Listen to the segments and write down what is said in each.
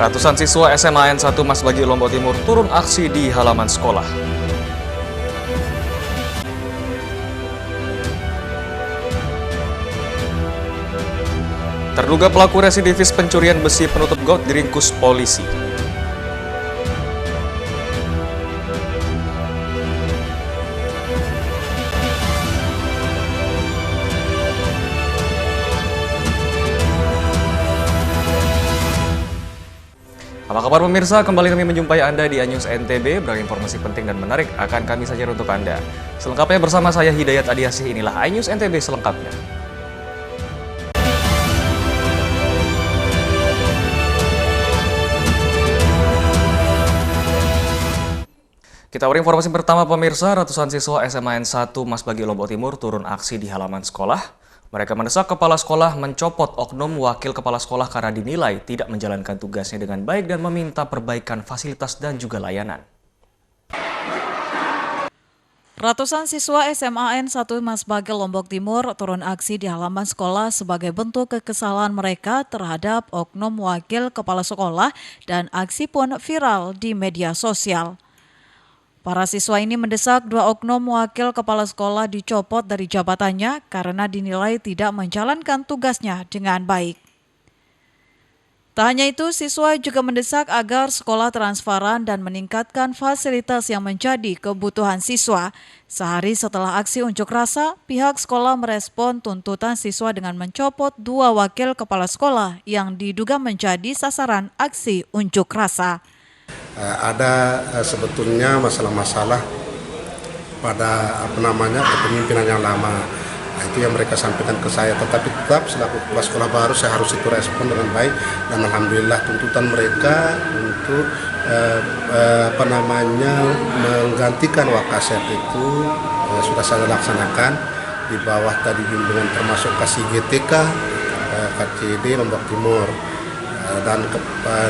Ratusan siswa SMA N1 Mas Bagi Lombok Timur turun aksi di halaman sekolah. Terduga pelaku residivis pencurian besi penutup got diringkus polisi. Apa kabar pemirsa? Kembali kami menjumpai Anda di iNews NTB. Beragam informasi penting dan menarik akan kami sajikan untuk Anda. Selengkapnya bersama saya Hidayat Adiasih, inilah iNews NTB selengkapnya. Kita awali informasi pertama pemirsa, ratusan siswa SMA N1 Mas Bagi Lombok Timur turun aksi di halaman sekolah. Mereka mendesak kepala sekolah mencopot oknum wakil kepala sekolah karena dinilai tidak menjalankan tugasnya dengan baik dan meminta perbaikan fasilitas dan juga layanan. Ratusan siswa SMA N1 Mas Bagi Lombok Timur turun aksi di halaman sekolah sebagai bentuk kekesalan mereka terhadap oknum wakil kepala sekolah dan aksi pun viral di media sosial. Para siswa ini mendesak dua oknum wakil kepala sekolah dicopot dari jabatannya karena dinilai tidak menjalankan tugasnya dengan baik. Tak hanya itu, siswa juga mendesak agar sekolah transparan dan meningkatkan fasilitas yang menjadi kebutuhan siswa. Sehari setelah aksi unjuk rasa, pihak sekolah merespon tuntutan siswa dengan mencopot dua wakil kepala sekolah yang diduga menjadi sasaran aksi unjuk rasa. Ada sebetulnya masalah-masalah pada kepemimpinan yang lama. Nah, itu yang mereka sampaikan ke saya, tetapi tetap selaku kepala sekolah baru saya harus itu respon dengan baik, dan alhamdulillah tuntutan mereka untuk menggantikan Wakasek itu sudah saya laksanakan di bawah tadi bimbingan termasuk KCGTK, KCD Lombok Timur, dan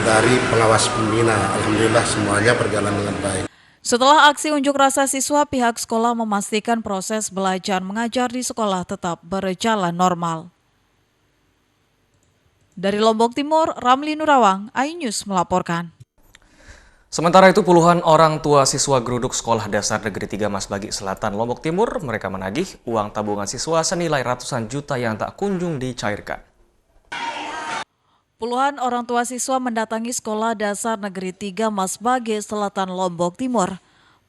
dari pengawas pembina. Alhamdulillah semuanya berjalan dengan baik. Setelah aksi unjuk rasa siswa, pihak sekolah memastikan proses belajar mengajar di sekolah tetap berjalan normal. Dari Lombok Timur, Ramli Nurawang, iNews melaporkan. Sementara itu puluhan orang tua siswa geruduk Sekolah Dasar Negeri 3 Mas Bagi Selatan Lombok Timur, mereka menagih uang tabungan siswa senilai ratusan juta yang tak kunjung dicairkan. Puluhan orang tua siswa mendatangi Sekolah Dasar Negeri 3 Mas Bagi Selatan Lombok Timur.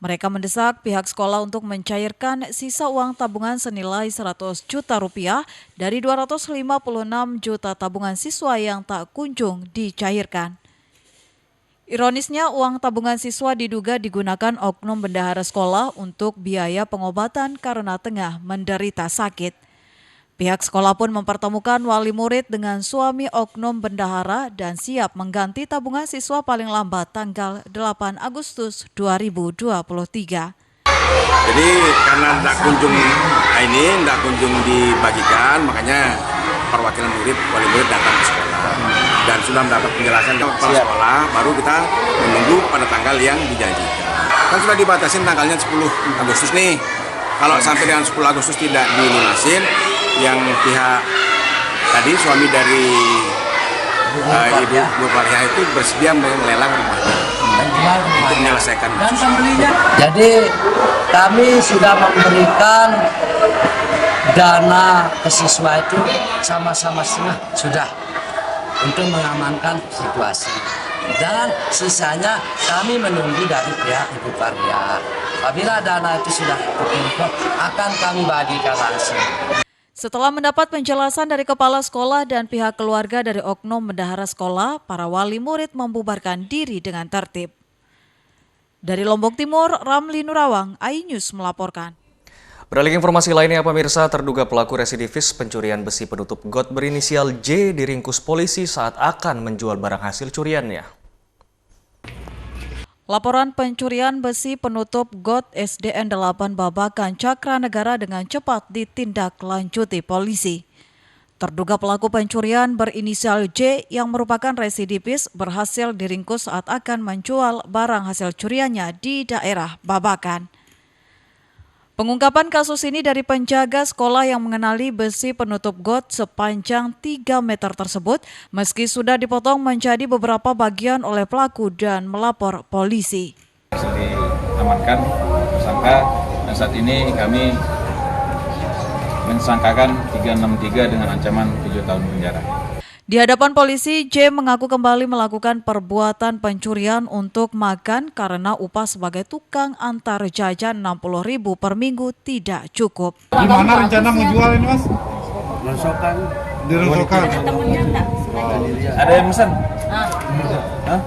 Mereka mendesak pihak sekolah untuk mencairkan sisa uang tabungan senilai 100 juta rupiah dari 256 juta tabungan siswa yang tak kunjung dicairkan. Ironisnya, uang tabungan siswa diduga digunakan oknum bendahara sekolah untuk biaya pengobatan karena tengah menderita sakit. Pihak sekolah pun mempertemukan wali murid dengan suami oknum bendahara dan siap mengganti tabungan siswa paling lambat tanggal 8 Agustus 2023. Jadi karena tidak kunjung dibagikan, makanya perwakilan wali murid datang ke sekolah dan sudah mendapat penjelasan dari kepala sekolah, baru kita menunggu pada tanggal yang dijanjikan. Kan sudah dibatasin tanggalnya 10 Agustus nih. Kalau sampai dengan 10 Agustus tidak dilunasin, yang pihak tadi suami dari Ibu Faria itu bersedia melelang rumahnya untuk menyelesaikan kasus. Jadi kami sudah memberikan dana ke siswa itu sama-sama sudah untuk mengamankan situasi, dan sisanya kami menunggu dari pihak Ibu Faria. Apabila dana itu sudah terkumpul, akan kami bagikan langsung. Setelah mendapat penjelasan dari kepala sekolah dan pihak keluarga dari oknum bendahara sekolah, para wali murid membubarkan diri dengan tertib. Dari Lombok Timur, Ramli Nurawang, iNews melaporkan. Beralih informasi lainnya pemirsa, terduga pelaku residivis pencurian besi penutup got berinisial J diringkus polisi saat akan menjual barang hasil curiannya. Laporan pencurian besi penutup got SDN 8 Babakan Cakra Negara dengan cepat ditindaklanjuti polisi. Terduga pelaku pencurian berinisial J yang merupakan residivis berhasil diringkus saat akan menjual barang hasil curiannya di daerah Babakan. Pengungkapan kasus ini dari penjaga sekolah yang mengenali besi penutup got sepanjang 3 meter tersebut meski sudah dipotong menjadi beberapa bagian oleh pelaku dan melapor polisi. Berhasil diamankan tersangka dan saat ini kami mensangkakan 363 dengan ancaman 7 tahun penjara. Di hadapan polisi, J mengaku kembali melakukan perbuatan pencurian untuk makan karena upah sebagai tukang antar jajan 60.000 per minggu tidak cukup. Di mana rencana menjual ini, Mas? Rongsokan. Di Rongsokan. Ada yang pesan? Hah?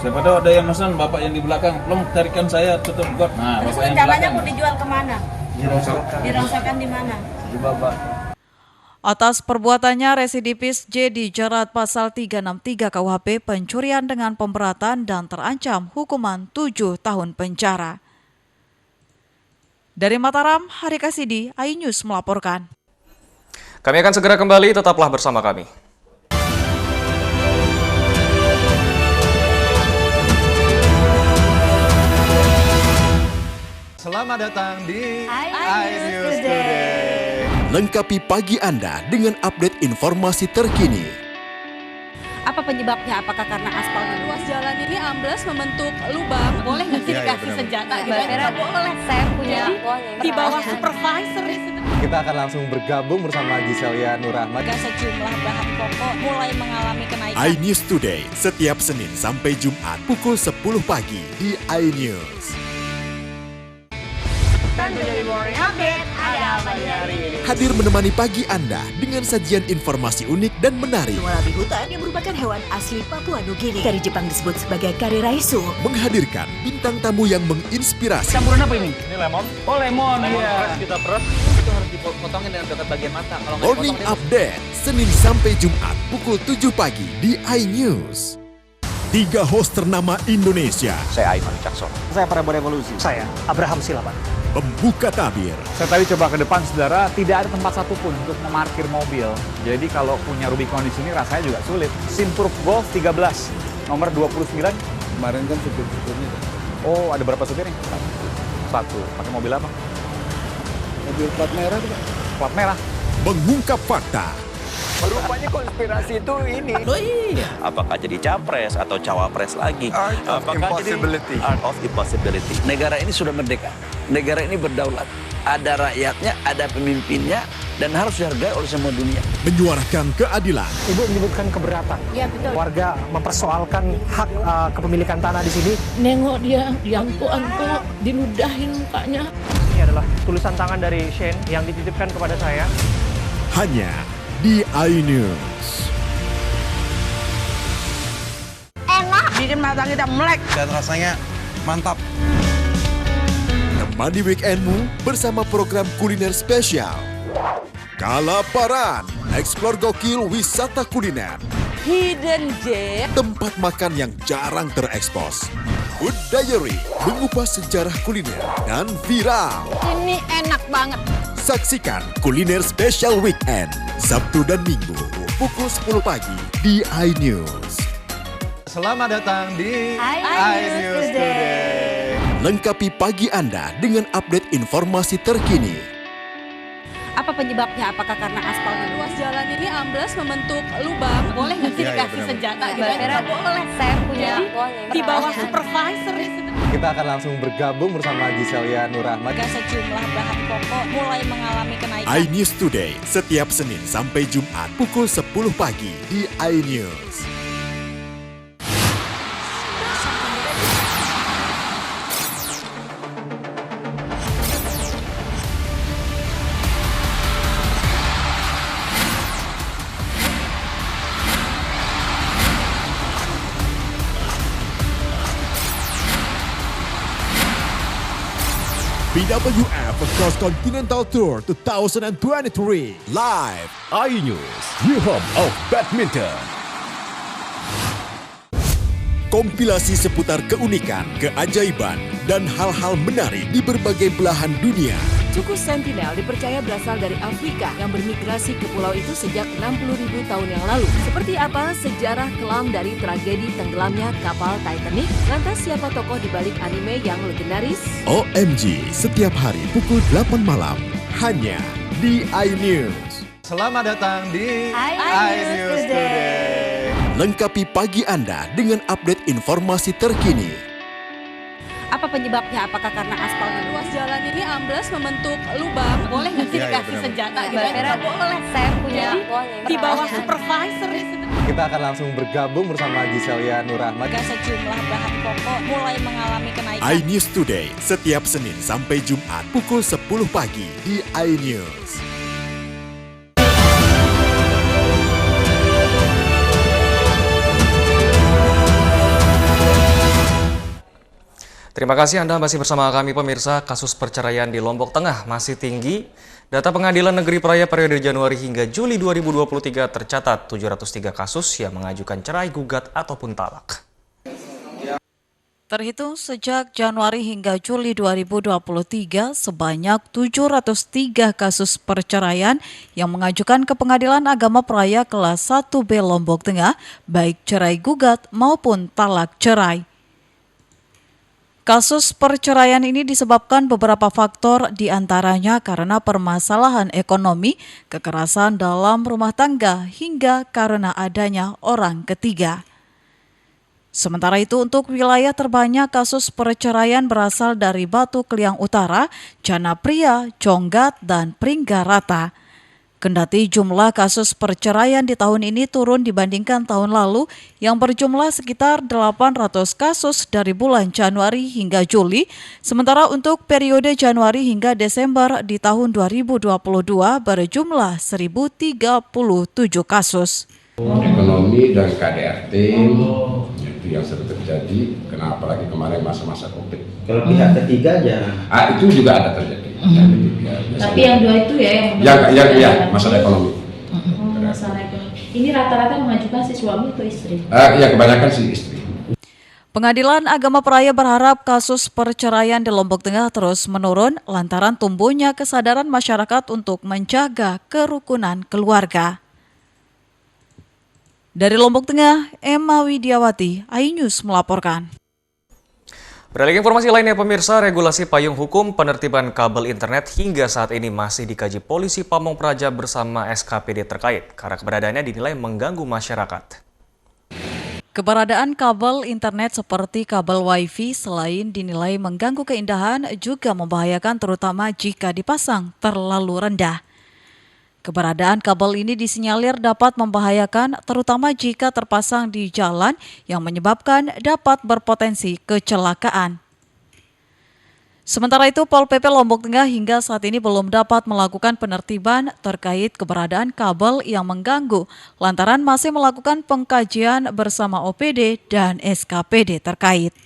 Siapa tahu ada yang pesan, bapak yang di belakang, tolong tarikan saya tutup got. Nah, Terus bapak yang di rencananya belakang. mau dijual kemana? Dirongsokan di mana? Di Babak. Atas perbuatannya, residivis J dijerat pasal 363 KUHP pencurian dengan pemberatan dan terancam hukuman 7 tahun penjara. Dari Mataram, Hari Kasidi, iNews melaporkan. Kami akan segera kembali, tetaplah bersama kami. Selamat datang di iNews Today. Lengkapi pagi Anda dengan update informasi terkini. Apa penyebabnya? Apakah karena aspalnya? Ruas jalan ini amblas membentuk lubang. Boleh nggak sih Iya, dikasih benar. senjata? Nggak boleh. Saya punya Di bawah supervisor. Kita akan langsung bergabung bersama Giselia Nurahmat. Sejumlah bahan pokok mulai mengalami kenaikan. iNews Today setiap Senin sampai Jumat pukul 10 pagi di iNews. Hadir menemani pagi Anda dengan sajian informasi unik dan menarik. Walabi hutan yang merupakan hewan asli Papua Nugini. Dari Jepang disebut sebagai kare raisu. Menghadirkan bintang tamu yang menginspirasi. Campuran apa ini? Ini lemon. Oh, lemon. Iya. Kita peras. Itu harus dipotongin dengan dekat bagian mata. Kalau nggak Morning dipotong, Update Senin sampai Jumat pukul 7 pagi di iNews. 3 host ternama Indonesia. Saya Aiman Caksono. Saya Prabowo Revolusi. Saya Abraham Silaban. Pembuka tabir. Saya tadi coba ke depan, saudara, tidak ada tempat satupun untuk memarkir mobil. Jadi kalau punya Rubicon di sini rasanya juga sulit. Simpruk Golf 13, nomor 29. Kemarin kan supir-supirnya. Oh, ada berapa supirnya? Satu. Pakai mobil apa? Mobil plat merah tuh, Pak. Plat merah. Mengungkap fakta. Rupanya konspirasi itu ini. Oh iya. Apakah jadi capres atau cawapres lagi? Art of impossibility. Negara ini sudah merdeka. Negara ini berdaulat. Ada rakyatnya, ada pemimpinnya, dan harus dihargai oleh semua dunia. Menyuarakan keadilan. Ibu menyebutkan keberatan. Iya betul. Warga mempersoalkan hak kepemilikan tanah di sini. Nengok dia, diangkut-angkut, diludahin mukanya. Ini adalah tulisan tangan dari Shane yang dititipkan kepada saya. Hanya di iNews. Bikin mata kita melek. Dan rasanya mantap. Temani weekendmu bersama program kuliner spesial. Kalaparan, eksplor gokil wisata kuliner. Hidden Gem. Tempat makan yang jarang terekspos. Food Diary, mengupas sejarah kuliner dan viral. Ini enak banget. Saksikan kuliner spesial weekend, Sabtu dan Minggu, pukul 10 pagi di iNews. Selamat datang di iNews Today. Lengkapi pagi Anda dengan update informasi terkini. Apa penyebabnya? Apakah karena aspalnya? Ruas jalan ini amblas membentuk lubang. Boleh nggak sih Iya, dikasih benar. senjata? Nggak boleh. Saya punya Di bawah supervisor. Kita akan langsung bergabung bersama Giselia Nurahmat. Sejumlah bahan pokok mulai mengalami kenaikan. iNews Today setiap Senin sampai Jumat pukul 10 pagi di iNews. BWF Cross Continental Tour 2023 live iNews, your home of badminton. Kompilasi seputar keunikan, keajaiban, dan hal-hal menarik di berbagai belahan dunia. Suku Sentinel dipercaya berasal dari Afrika yang bermigrasi ke pulau itu sejak 60.000 tahun yang lalu. Seperti apa sejarah kelam dari tragedi tenggelamnya kapal Titanic? Lantas siapa tokoh di balik anime yang legendaris? OMG setiap hari pukul 8 malam hanya di iNews. Selamat datang di iNews Today. Lengkapi pagi Anda dengan update informasi terkini. Apa penyebabnya? Apakah karena aspalnya? Ruas jalan ini amblas membentuk lubang. Boleh nggak sih Iya, dikasih benar. senjata? Nggak boleh. Saya punya Di bawah supervisor. Kita akan langsung bergabung bersama Giselia Nurahmat. Sejumlah bahan pokok mulai mengalami kenaikan. iNews Today setiap Senin sampai Jumat pukul 10 pagi di iNews. Terima kasih Anda masih bersama kami pemirsa. Kasus perceraian di Lombok Tengah masih tinggi. Data Pengadilan Negeri Praia periode Januari hingga Juli 2023 tercatat 703 kasus yang mengajukan cerai, gugat, ataupun talak. Terhitung sejak Januari hingga Juli 2023, sebanyak 703 kasus perceraian yang mengajukan ke Pengadilan Agama Praia kelas 1B Lombok Tengah, baik cerai gugat maupun talak cerai. Kasus perceraian ini disebabkan beberapa faktor, diantaranya karena permasalahan ekonomi, kekerasan dalam rumah tangga, hingga karena adanya orang ketiga. Sementara itu, untuk wilayah terbanyak kasus perceraian berasal dari Batu Kliang Utara, Janapria, Conggat, dan Pringgarata. Kendati jumlah kasus perceraian di tahun ini turun dibandingkan tahun lalu yang berjumlah sekitar 800 kasus dari bulan Januari hingga Juli, sementara untuk periode Januari hingga Desember di tahun 2022 berjumlah 1.037 kasus. Ekonomi dan KDRT itu yang sering terjadi, kenapa lagi kemarin masa-masa COVID. Kalau pihak ketiga aja. Itu juga ada terjadi. Tapi yang dua itu ya yang masalah ekonomi. Masalah ekonomi. Ini rata-rata mengajukan si suami atau istri? Ya kebanyakan si istri. Pengadilan Agama Praia berharap kasus perceraian di Lombok Tengah terus menurun lantaran tumbuhnya kesadaran masyarakat untuk menjaga kerukunan keluarga. Dari Lombok Tengah, Emma Widiawati, iNews melaporkan. Beralih ke informasi lainnya pemirsa, regulasi payung hukum penertiban kabel internet hingga saat ini masih dikaji Polisi Pamong Praja bersama SKPD terkait karena keberadaannya dinilai mengganggu masyarakat. Keberadaan kabel internet seperti kabel wifi selain dinilai mengganggu keindahan juga membahayakan terutama jika dipasang terlalu rendah. Keberadaan kabel ini disinyalir dapat membahayakan terutama jika terpasang di jalan yang menyebabkan dapat berpotensi kecelakaan. Sementara itu, Pol PP Lombok Tengah hingga saat ini belum dapat melakukan penertiban terkait keberadaan kabel yang mengganggu lantaran masih melakukan pengkajian bersama OPD dan SKPD terkait.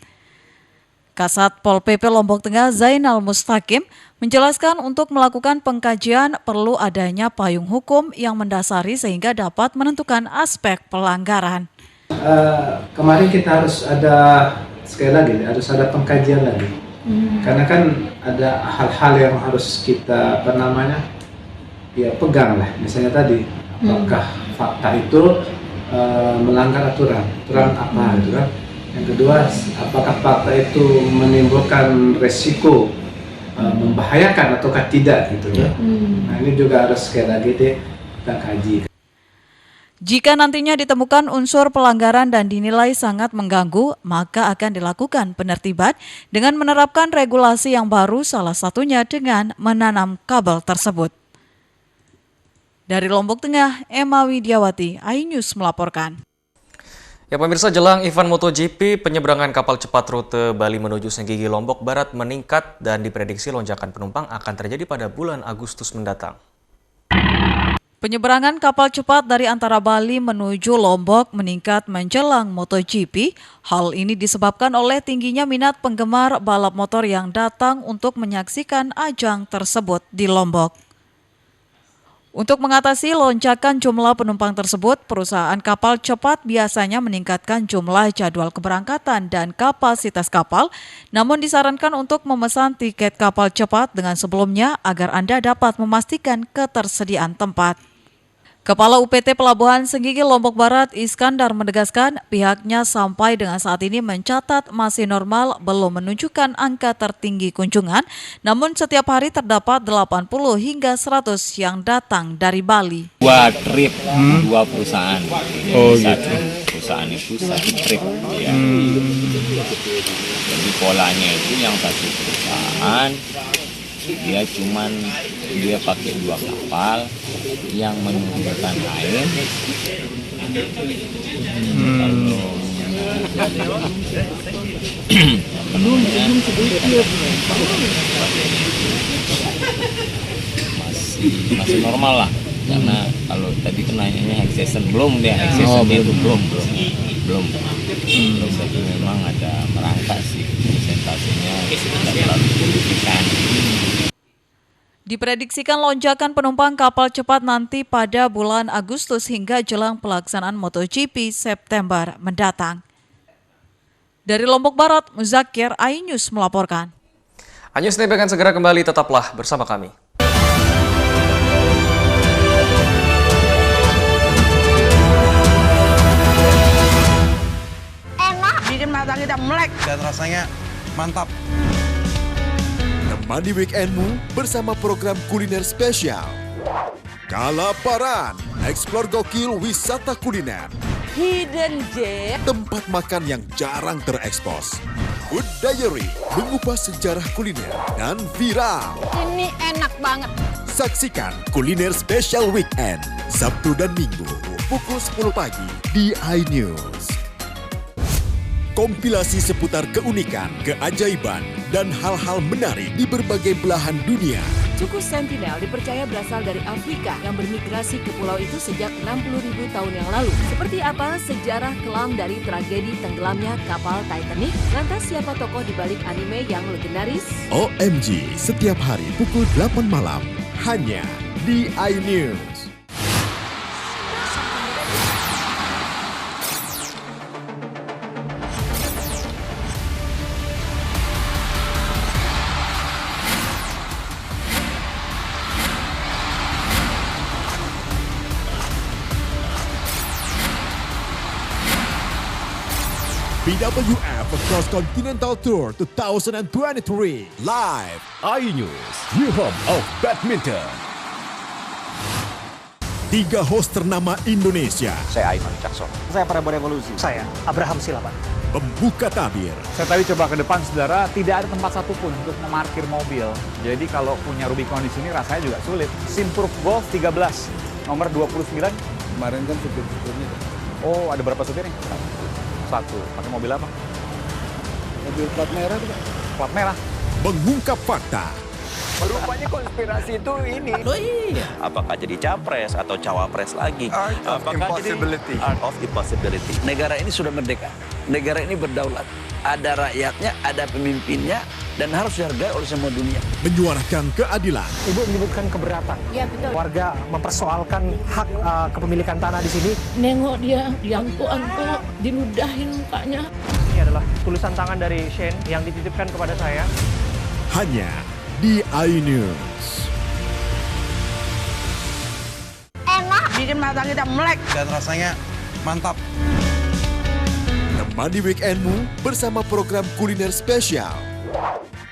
Kasat Pol PP Lombok Tengah Zainal Mustaqim menjelaskan untuk melakukan pengkajian perlu adanya payung hukum yang mendasari sehingga dapat menentukan aspek pelanggaran. Kemarin kita harus ada, sekali lagi, harus ada pengkajian lagi. Karena kan ada hal-hal yang harus kita, pegang lah. Misalnya tadi, apakah fakta itu melanggar aturan apa gitu kan. Yang kedua, apakah fakta itu menimbulkan resiko membahayakan ataukah tidak gitu ya. Nah ini juga harus sekali lagi kita kaji. Jika nantinya ditemukan unsur pelanggaran dan dinilai sangat mengganggu, maka akan dilakukan penertiban dengan menerapkan regulasi yang baru, salah satunya dengan menanam kabel tersebut. Dari Lombok Tengah, Emma Widiawati, iNews melaporkan. Ya pemirsa, jelang event MotoGP, penyeberangan kapal cepat rute Bali menuju Senggigi Lombok Barat meningkat dan diprediksi lonjakan penumpang akan terjadi pada bulan Agustus mendatang. Penyeberangan kapal cepat dari antara Bali menuju Lombok meningkat menjelang MotoGP. Hal ini disebabkan oleh tingginya minat penggemar balap motor yang datang untuk menyaksikan ajang tersebut di Lombok. Untuk mengatasi lonjakan jumlah penumpang tersebut, perusahaan kapal cepat biasanya meningkatkan jumlah jadwal keberangkatan dan kapasitas kapal, namun disarankan untuk memesan tiket kapal cepat dengan sebelumnya agar Anda dapat memastikan ketersediaan tempat. Kepala UPT Pelabuhan Senggigi Lombok Barat Iskandar menegaskan pihaknya sampai dengan saat ini mencatat masih normal belum menunjukkan angka tertinggi kunjungan, namun setiap hari terdapat 80 hingga 100 yang datang dari Bali. Dua trip, dua perusahaan. Oh Satu gitu. perusahaan itu satu trip. Ya. Jadi polanya itu yang satu perusahaan dia pakai dua kapal yang menurunkan air. Masih normal lah, karena kalau tadi kan nanyanya high season belum itu belum. Tapi memang ada merangkak sih presentasinya tidak terlalu signifikan. Diprediksikan lonjakan penumpang kapal cepat nanti pada bulan Agustus hingga jelang pelaksanaan MotoGP September mendatang. Dari Lombok Barat, Muzakir, iNews melaporkan. iNews TV akan segera kembali, tetaplah bersama kami. Enak, bikin mata kita melek. Dan rasanya mantap. Temani weekendmu bersama program kuliner spesial. Kalaparan, eksplor gokil wisata kuliner. Hidden gem. Tempat makan yang jarang terekspos. Food Diary, mengupas sejarah kuliner dan viral. Ini enak banget. Saksikan kuliner spesial weekend, Sabtu dan Minggu, pukul 10 pagi di iNews. Kompilasi seputar keunikan, keajaiban, dan hal-hal menarik di berbagai belahan dunia. Suku Sentinel dipercaya berasal dari Afrika yang bermigrasi ke pulau itu sejak 60.000 tahun yang lalu. Seperti apa sejarah kelam dari tragedi tenggelamnya kapal Titanic? Lantas siapa tokoh di balik anime yang legendaris? OMG, setiap hari pukul 8 malam, hanya di iNews. BWF Across Continental Tour 2023. Live iNews, New Home of Badminton. 3 host ternama Indonesia. Saya Aiman Cakson. Saya Prabowo Revolusi. Saya Abraham Silaban. Pembuka tabir. Saya tadi coba ke depan, saudara, tidak ada tempat satupun untuk memarkir mobil. Jadi kalau punya Rubicon di sini rasanya juga sulit. Simproof Golf 13, nomor 29. Kemarin kan supir-supirnya. Oh, ada berapa supir nih? Satu. Pakai mobil apa? Mobil plat merah tuh, Pak. Plat merah. Mengungkap fakta. Rupanya konspirasi itu ini. Loh iya. Apakah jadi capres atau cawapres lagi? Art of impossibility. Negara ini sudah merdeka. Negara ini berdaulat. Ada rakyatnya, ada pemimpinnya, dan harus dihargai oleh semua dunia. Menyuarakan keadilan. Ibu menyebutkan keberatan. Iya betul. Warga mempersoalkan hak kepemilikan tanah di sini. Nengok dia diangkut-angkut, diludahin mukanya. Ini adalah tulisan tangan dari Shane yang dititipkan kepada saya. Hanya di iNews. Enak, bikin mata kita melek. Dan rasanya mantap. Temani weekendmu bersama program kuliner spesial.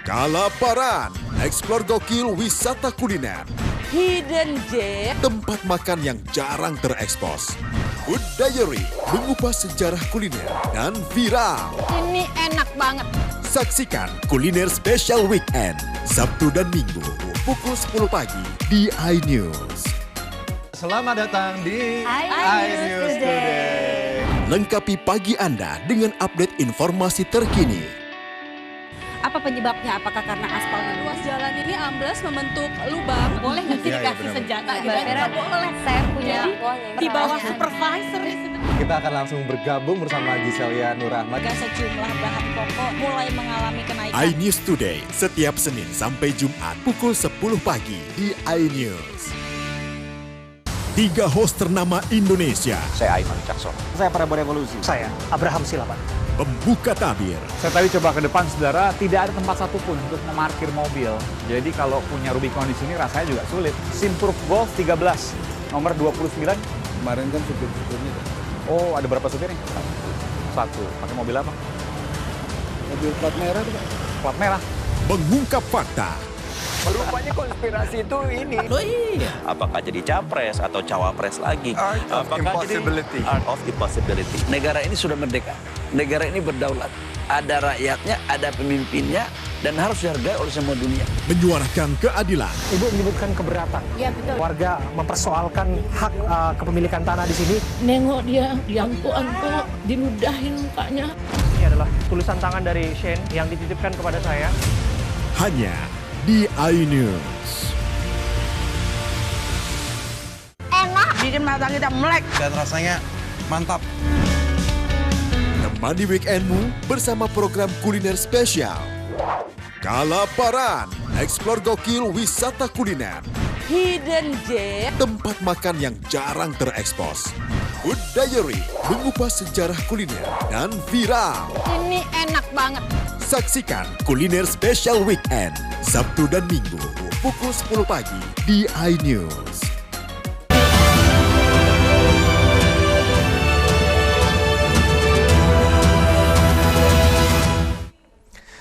Kalaparan, eksplor gokil wisata kuliner. Hidden gem. Tempat makan yang jarang terekspos. Food Diary, mengupas sejarah kuliner dan viral. Ini enak banget. Saksikan kuliner spesial weekend, Sabtu dan Minggu, pukul 10 pagi di iNews. Selamat datang di iNews Today. Lengkapi pagi Anda dengan update informasi terkini. Apa penyebabnya? Apakah karena aspal? Ruas jalan ini amblas membentuk lubang. Boleh nggak sih dikasih senjata? Nggak boleh. Saya punya Di bawah supervisor. Kita akan langsung bergabung bersama Giselia Nurahmat. Sejumlah bahan pokok mulai mengalami kenaikan. iNews Today, setiap Senin sampai Jumat pukul 10 pagi di iNews. 3 host ternama Indonesia. Saya Aiman Caksono. Saya Prabowo Revolusi. Saya Abraham Silaban. Membuka tabir. Saya tadi coba ke depan, saudara, tidak ada tempat satupun untuk memarkir mobil. Jadi kalau punya Rubicon di sini rasanya juga sulit. Simpruk Golf 13, nomor 29. Kemarin kan supir-supirnya. Oh, ada berapa supirnya? Satu. Pakai mobil apa? Mobil plat merah tuh, Pak. Plat merah. Mengungkap fakta. Rupanya konspirasi itu ini. Loh iya. Apakah jadi capres atau cawapres lagi? Art of impossibility. Negara ini sudah merdeka. Negara ini berdaulat. Ada rakyatnya, ada pemimpinnya, dan harus dihargai oleh semua dunia. Menyuarakan keadilan. Ibu menyebutkan keberatan. Iya betul. Warga mempersoalkan hak kepemilikan tanah di sini. Nengok dia diangkut-angkut, diludahin mukanya. Ini adalah tulisan tangan dari Shane yang dititipkan kepada saya. Hanya di iNews. Enak. Bikin mata kita melek. Dan rasanya mantap. Temani weekendmu bersama program kuliner spesial. Kalaparan, eksplor gokil wisata kuliner. Hidden Gem. Tempat makan yang jarang terekspos. Food Diary, mengupas sejarah kuliner dan viral. Ini enak banget. Saksikan kuliner spesial weekend, Sabtu dan Minggu, pukul 10 pagi di iNews.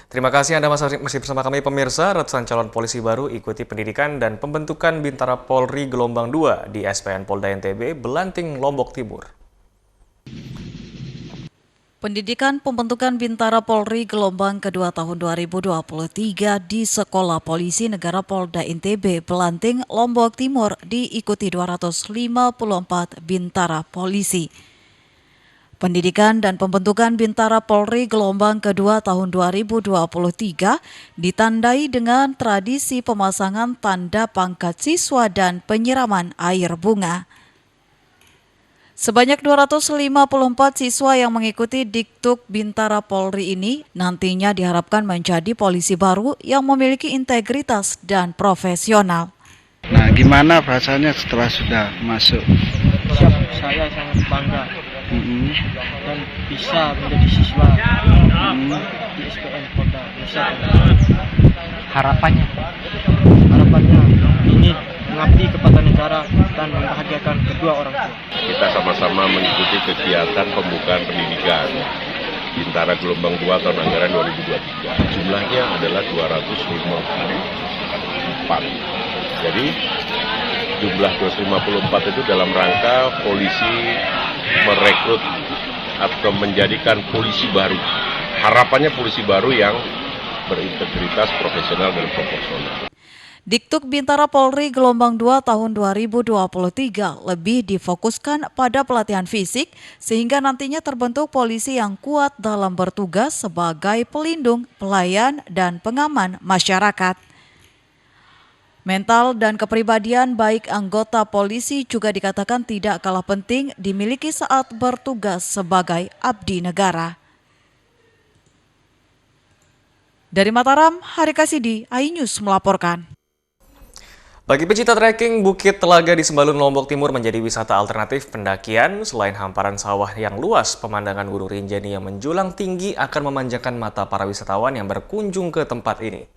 Terima kasih Anda masih bersama kami pemirsa. Ratusan calon polisi baru ikuti pendidikan dan pembentukan Bintara Polri Gelombang 2 di SPN Polda NTB, Belanting, Lombok Timur. Pendidikan pembentukan Bintara Polri Gelombang kedua tahun 2023 di Sekolah Polisi Negara Polda NTB, Belanting, Lombok Timur diikuti 254 Bintara Polisi. Pendidikan dan pembentukan Bintara Polri Gelombang kedua tahun 2023 ditandai dengan tradisi pemasangan tanda pangkat siswa dan penyiraman air bunga. Sebanyak 254 siswa yang mengikuti Diktuk Bintara Polri ini nantinya diharapkan menjadi polisi baru yang memiliki integritas dan profesional. Nah, gimana perasaannya setelah sudah masuk? Saya sangat bangga dan bisa menjadi siswa di SPN Polda. Harapannya ini mengabdi kepada negara dan membahagiakan kedua orang tua. Kita sama-sama mengikuti kegiatan pembukaan pendidikan Bintara Gelombang 2 tahun anggaran 2023. Jumlahnya adalah 254. Jadi jumlah 254 itu dalam rangka polisi merekrut atau menjadikan polisi baru. Harapannya polisi baru yang berintegritas, profesional, dan proporsional. Diktuk Bintara Polri Gelombang 2 tahun 2023 lebih difokuskan pada pelatihan fisik sehingga nantinya terbentuk polisi yang kuat dalam bertugas sebagai pelindung, pelayan, dan pengaman masyarakat. Mental dan kepribadian baik anggota polisi juga dikatakan tidak kalah penting dimiliki saat bertugas sebagai abdi negara. Dari Mataram, Hari Kasidi, iNews melaporkan. Bagi pecinta trekking, Bukit Telaga di Sembalun, Lombok Timur menjadi wisata alternatif pendakian. Selain hamparan sawah yang luas, pemandangan Gunung Rinjani yang menjulang tinggi akan memanjakan mata para wisatawan yang berkunjung ke tempat ini.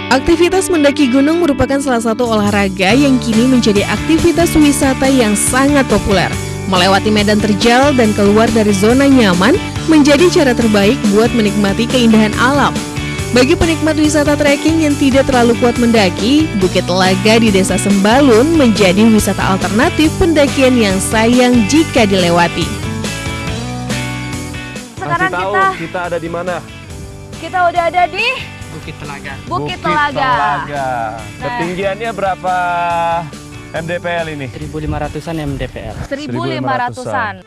Aktivitas mendaki gunung merupakan salah satu olahraga yang kini menjadi aktivitas wisata yang sangat populer. Melewati medan terjal dan keluar dari zona nyaman menjadi cara terbaik buat menikmati keindahan alam. Bagi penikmat wisata trekking yang tidak terlalu kuat mendaki, Bukit Telaga di Desa Sembalun menjadi wisata alternatif pendakian yang sayang jika dilewati. Sekarang kita ada di mana? Kita udah ada di Bukit Telaga. Bukit Telaga. Ketinggiannya berapa MDPL ini? 1.500-an MDPL. 1.500-an.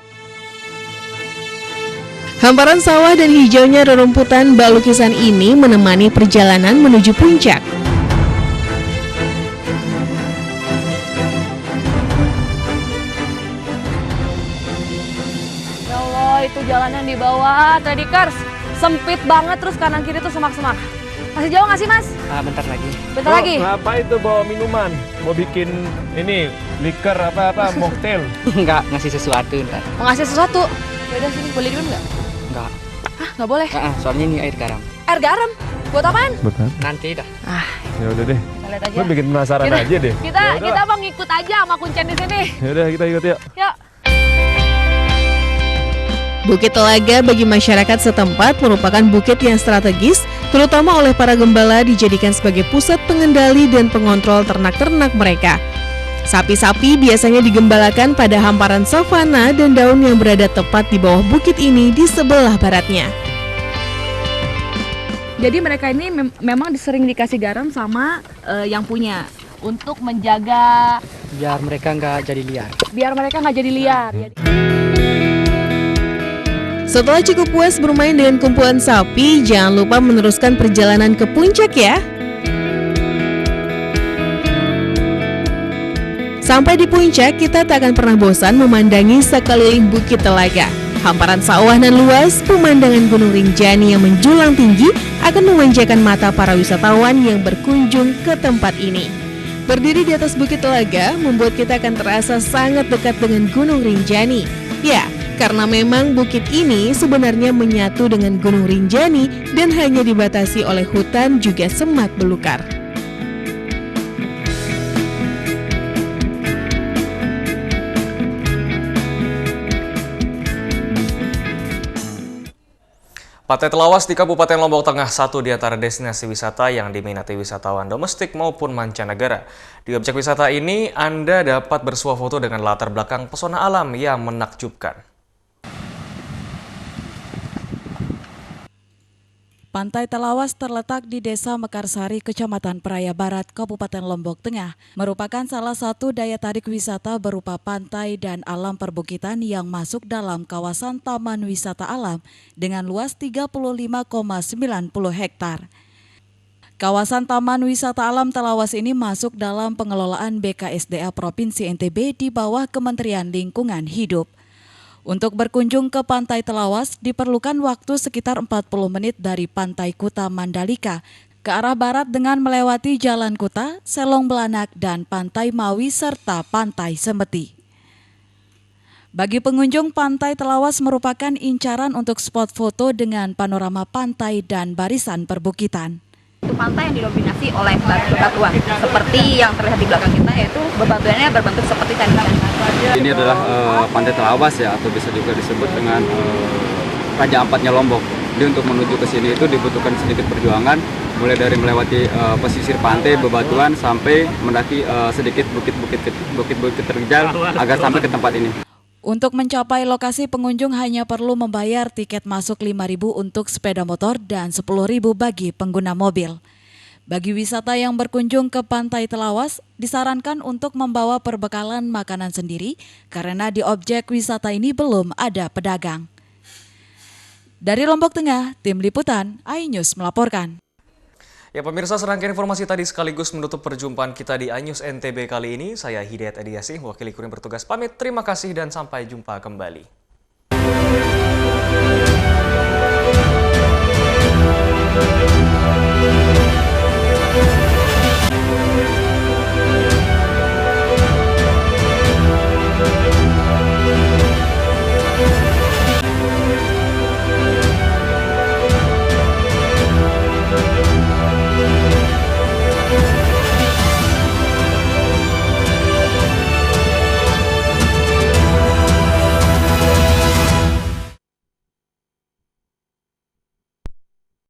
Hamparan sawah dan hijaunya rerumputan bak lukisan ini menemani perjalanan menuju puncak. Ya Allah, itu tuh jalannya di bawah, Tedikers. Sempit banget, terus kanan kiri tuh semak-semak. Masih jauh nggak sih, Mas? Bentar lagi. Bentar lagi. Ngapain tuh bawa minuman? Mau bikin ini liker apa mocktail? Enggak, ngasih sesuatu ntar. Mau ngasih sesuatu? Yaudah sini, boleh diminum nggak? Enggak. Hah, nggak boleh? Soalnya ini air garam. Air garam? Buat apaan? Betul. Nanti dah. Ya udah deh. Kita lihat aja. Lu bikin penasaran aja deh. Kita mau ngikut aja sama kuncen di sini. Ya udah kita ikut yuk. Yuk. Bukit Telaga bagi masyarakat setempat merupakan bukit yang strategis, terutama oleh para gembala dijadikan sebagai pusat pengendali dan pengontrol ternak-ternak mereka. Sapi-sapi biasanya digembalakan pada hamparan savana dan daun yang berada tepat di bawah bukit ini di sebelah baratnya. Jadi mereka ini memang sering dikasih garam sama yang punya untuk menjaga Biar mereka nggak jadi liar. biar mereka nggak jadi liar. Setelah cukup puas bermain dengan kumpulan sapi, jangan lupa meneruskan perjalanan ke puncak ya. Sampai di puncak, kita tak akan pernah bosan memandangi sekeliling Bukit Telaga. Hamparan sawah nan luas, pemandangan Gunung Rinjani yang menjulang tinggi akan memanjakan mata para wisatawan yang berkunjung ke tempat ini. Berdiri di atas Bukit Telaga membuat kita akan terasa sangat dekat dengan Gunung Rinjani. Ya, karena memang bukit ini sebenarnya menyatu dengan Gunung Rinjani dan hanya dibatasi oleh hutan juga semak belukar. Pantai Telawas di Kabupaten Lombok Tengah satu di antara destinasi wisata yang diminati wisatawan domestik maupun mancanegara. Di objek wisata ini, Anda dapat bersuah foto dengan latar belakang pesona alam yang menakjubkan. Pantai Telawas terletak di Desa Mekarsari, Kecamatan Praia Barat, Kabupaten Lombok Tengah, merupakan salah satu daya tarik wisata berupa pantai dan alam perbukitan yang masuk dalam kawasan Taman Wisata Alam dengan luas 35,90 hektar. Kawasan Taman Wisata Alam Telawas ini masuk dalam pengelolaan BKSDA Provinsi NTB di bawah Kementerian Lingkungan Hidup. Untuk berkunjung ke Pantai Telawas diperlukan waktu sekitar 40 menit dari Pantai Kuta Mandalika ke arah barat dengan melewati Jalan Kuta, Selong Belanak, dan Pantai Mawi serta Pantai Semeti. Bagi pengunjung, Pantai Telawas merupakan incaran untuk spot foto dengan panorama pantai dan barisan perbukitan. Itu pantai yang didominasi oleh bebatuan seperti yang terlihat di belakang kita, yaitu bebatuannya berbentuk seperti tandingan. Ini adalah Pantai Telawas ya, atau bisa juga disebut dengan Raja Ampatnya Lombok. Jadi untuk menuju ke sini itu dibutuhkan sedikit perjuangan, mulai dari melewati pesisir pantai, bebatuan, sampai mendaki sedikit bukit-bukit terjal agar sampai ke tempat ini. Untuk mencapai lokasi, pengunjung hanya perlu membayar tiket masuk Rp5.000 untuk sepeda motor dan Rp10.000 bagi pengguna mobil. Bagi wisata yang berkunjung ke Pantai Telawas, disarankan untuk membawa perbekalan makanan sendiri karena di objek wisata ini belum ada pedagang. Dari Lombok Tengah, Tim Liputan iNews melaporkan. Ya pemirsa, serangkaian informasi tadi sekaligus menutup perjumpaan kita di iNews NTB kali ini. Saya Hidayat Ediasih, wakili kurir bertugas pamit. Terima kasih dan sampai jumpa kembali.